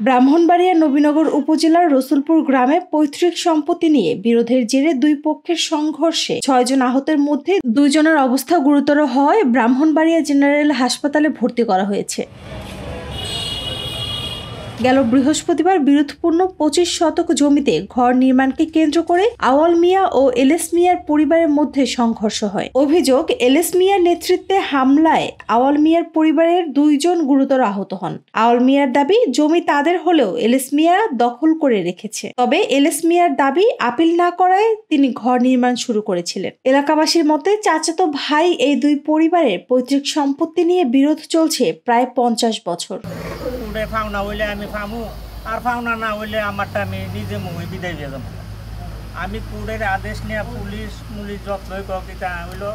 ব্রাহ্মণবাড়িয়া নবীনগর উপজেলার রসুলপুর গ্রামে পৈতৃক সম্পত্তি নিয়ে বিরোধের জেরে দুই পক্ষের সংঘর্ষে ৬ জন আহতের মধ্যে ২ জনের অবস্থা গুরুতর হওয়ায় ব্রাহ্মণবাড়িয়া জেনারেল হাসপাতালে ভর্তি করা হয়েছে। গেল বৃহস্পতিবার বিরোধপূর্ণ ২৫ শতক জমিতে ঘর নির্মাণকে কেন্দ্র করে আওয়াল মিয়া ও এলেস মিয়ার পরিবারের মধ্যে সংঘর্ষ হয়। অভিযোগ, এলেস মিয়ার নেতৃত্বে হামলায় আওয়াল মিয়ার পরিবারের ২ জন গুরুতর আহত হন। আওয়াল মিয়ার দাবি, জমি তাদের হলেও এলেস মিয়া দখল করে রেখেছে। তবে এলেস মিয়ার দাবি, আপিল না করায় তিনি ঘর নির্মাণ শুরু করেছিলেন। এলাকাবাসীর মতে চাচাতো ভাই এই দুই পরিবারের পৈতৃক সম্পত্তি নিয়ে বিরোধ চলছে প্রায় ৫০ বছর। ফাওনা হইলে আমি ফামু, আর ফাওনা না হইলে আমারটা আমি নিজে মুই বিদায় দিয়ে যাবো। আমি কোর্টের আদেশ নিয়ে পুলিশ যত্নই কিতা হইলো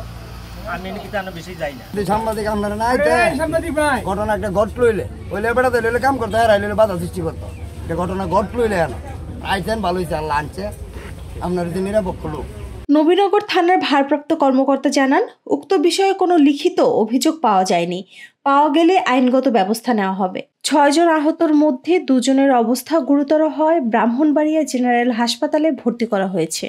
আমি কিতানো বেশি যাই না। সাংবাদিক আপনারা নাই ঘটনা একটা ঘট লইলে হইলে বেড়াতে লইলে কাম করতে আর লইলে বাধা সৃষ্টি করতো। এটা ঘটনা ঘট লইলে এনো আইছেন ভালো হয়েছে, আল্লাহ আনছে আপনার যে নিরাপক্ষ লোক। নবীনগর থানার ভারপ্রাপ্ত কর্মকর্তা জানান, উক্ত বিষয়ে কোনো লিখিত অভিযোগ পাওয়া যায়নি। পাওয়া গেলে আইনগত ব্যবস্থা নেওয়া হবে। ৬ জন আহতর মধ্যে ২ জনের অবস্থা গুরুতর হয় ব্রাহ্মণবাড়িয়া জেনারেল হাসপাতালে ভর্তি করা হয়েছে।